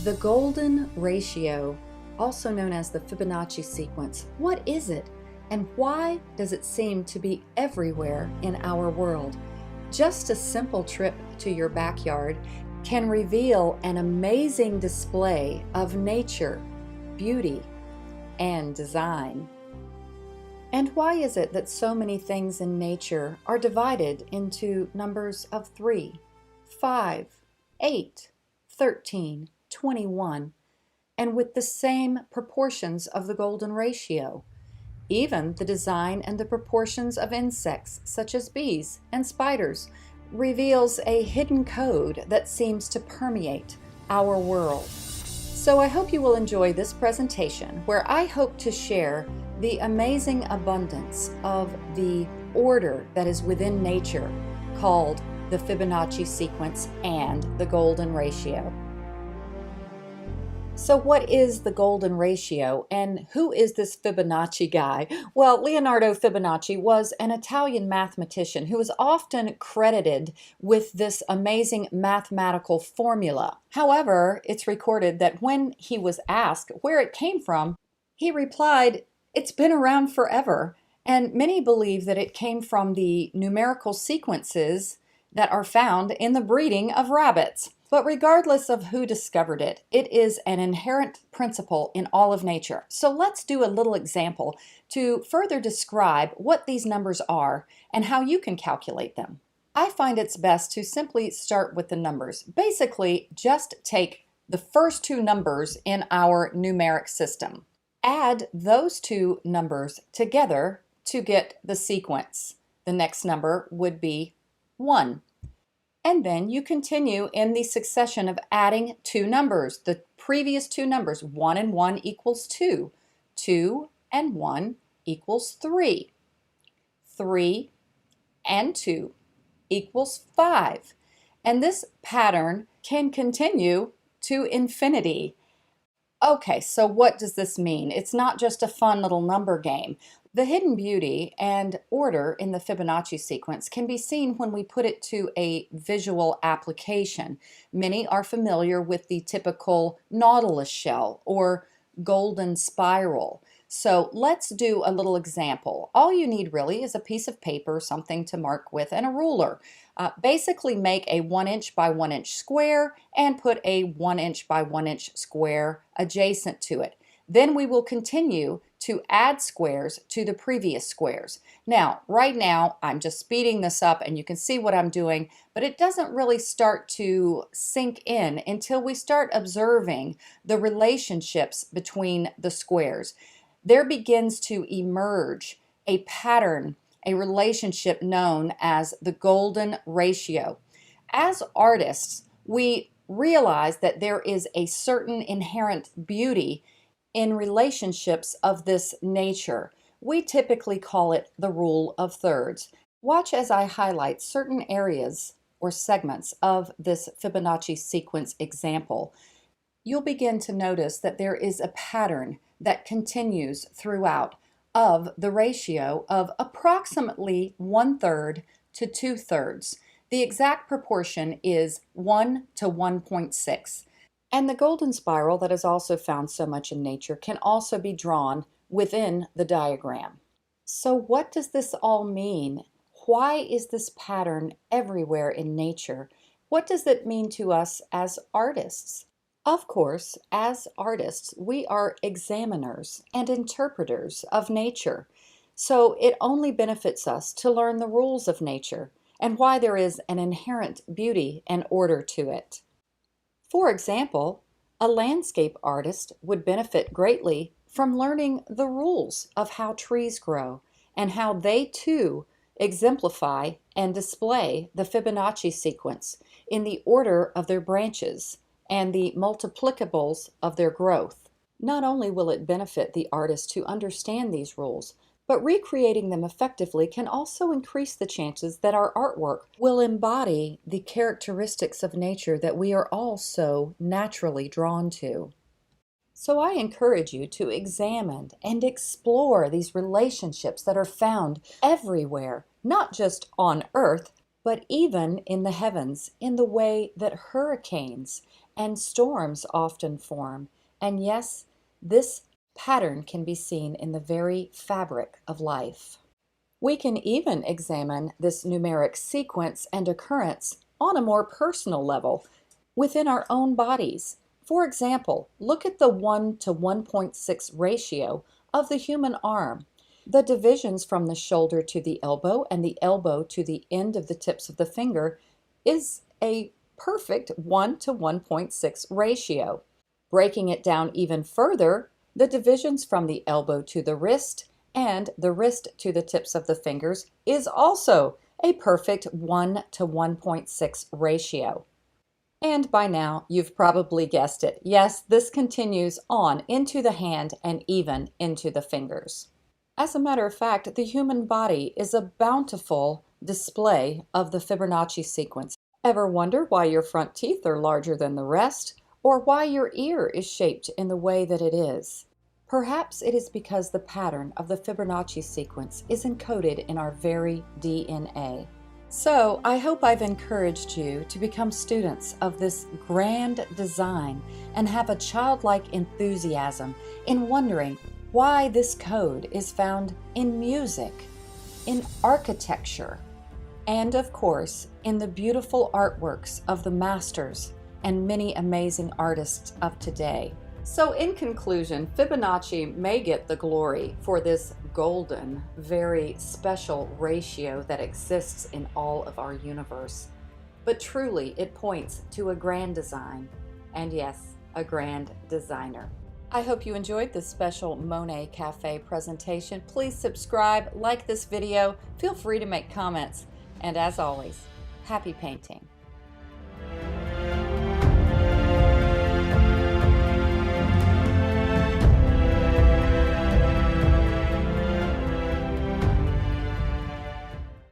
The golden ratio, also known as the Fibonacci sequence, what is it and why does it seem to be everywhere in our world? Just a simple trip to your backyard can reveal an amazing display of nature, beauty, and design. And why is it that so many things in nature are divided into numbers of 3, 5, 8, 13, 21, and with the same proportions of the golden ratio? Even the design and the proportions of insects, such as bees and spiders, reveals a hidden code that seems to permeate our world. So I hope you will enjoy this presentation, where I hope to share the amazing abundance of the order that is within nature, called the Fibonacci sequence and the golden ratio. So what is the golden ratio, and who is this Fibonacci guy? Well, Leonardo Fibonacci was an Italian mathematician who is often credited with this amazing mathematical formula. However, it's recorded that when he was asked where it came from, he replied, "It's been around forever." And many believe that it came from the numerical sequences that are found in the breeding of rabbits. But regardless of who discovered it, it is an inherent principle in all of nature. So let's do a little example to further describe what these numbers are and how you can calculate them. I find it's best to simply start with the numbers. Basically, just take the first two numbers in our numeric system. Add those two numbers together to get the sequence. The next number would be 1. And then you continue in the succession of adding two numbers. The previous two numbers, 1 and 1 equals 2. 2 and 1 equals 3. 3 and 2 equals 5. And this pattern can continue to infinity. Okay, so what does this mean? It's not just a fun little number game. The hidden beauty and order in the Fibonacci sequence can be seen when we put it to a visual application. Many are familiar with the typical nautilus shell or golden spiral. So let's do a little example. All you need really is a piece of paper, something to mark with, and a ruler. Basically make a 1 inch by 1 inch square and put a 1 inch by 1 inch square adjacent to it. Then we will continue to add squares to the previous squares. Now, right now, I'm just speeding this up and you can see what I'm doing, but it doesn't really start to sink in until we start observing the relationships between the squares. There begins to emerge a pattern, a relationship known as the golden ratio. As artists, we realize that there is a certain inherent beauty in relationships of this nature. We typically call it the rule of thirds. Watch as I highlight certain areas or segments of this Fibonacci sequence example. You'll begin to notice that there is a pattern that continues throughout of the ratio of approximately 1/3 to 2/3. The exact proportion is 1 to 1.6. And the golden spiral that is also found so much in nature can also be drawn within the diagram. So what does this all mean? Why is this pattern everywhere in nature? What does it mean to us as artists? Of course, as artists, we are examiners and interpreters of nature. So it only benefits us to learn the rules of nature and why there is an inherent beauty and order to it. For example, a landscape artist would benefit greatly from learning the rules of how trees grow and how they too exemplify and display the Fibonacci sequence in the order of their branches and the multiplicables of their growth. Not only will it benefit the artist to understand these rules, but recreating them effectively can also increase the chances that our artwork will embody the characteristics of nature that we are all so naturally drawn to. So I encourage you to examine and explore these relationships that are found everywhere, not just on Earth, but even in the heavens, in the way that hurricanes and storms often form. And yes, this pattern can be seen in the very fabric of life. We can even examine this numeric sequence and occurrence on a more personal level within our own bodies. For example, look at the 1 to 1.6 ratio of the human arm. The divisions from the shoulder to the elbow and the elbow to the end of the tips of the finger is a perfect 1 to 1.6 ratio. Breaking it down even further, the divisions from the elbow to the wrist and the wrist to the tips of the fingers is also a perfect 1 to 1.6 ratio. And by now, you've probably guessed it. Yes, this continues on into the hand and even into the fingers. As a matter of fact, the human body is a bountiful display of the Fibonacci sequence. Ever wonder why your front teeth are larger than the rest, or why your ear is shaped in the way that it is? Perhaps it is because the pattern of the Fibonacci sequence is encoded in our very DNA. So, I hope I've encouraged you to become students of this grand design and have a childlike enthusiasm in wondering why this code is found in music, in architecture, and of course, in the beautiful artworks of the masters and many amazing artists of today. So in conclusion, Fibonacci may get the glory for this golden, very special ratio that exists in all of our universe. But truly, it points to a grand design, and yes, a grand designer. I hope you enjoyed this special Monet Cafe presentation. Please subscribe, like this video, feel free to make comments, and as always, happy painting.